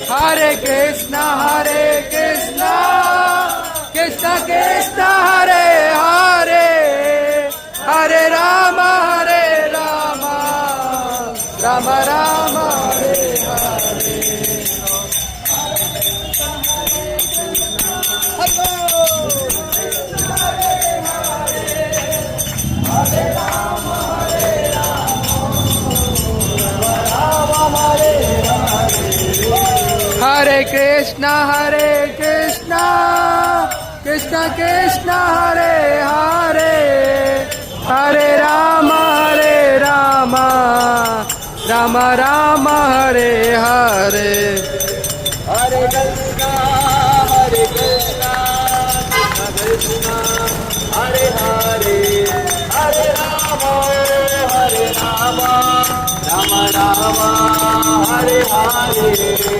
Hare Krishna, Krishna Krishna, Hare Hare, Hare Rama, Rama Rama, Hare Hare. Hare Krishna, Krishna Krishna, Hare Hare, Hare Rama, Rama Rama, Hare Hare. Hare Krishna, Krishna Krishna, Hare Hare, Hare Rama, Rama Rama, Hare Hare.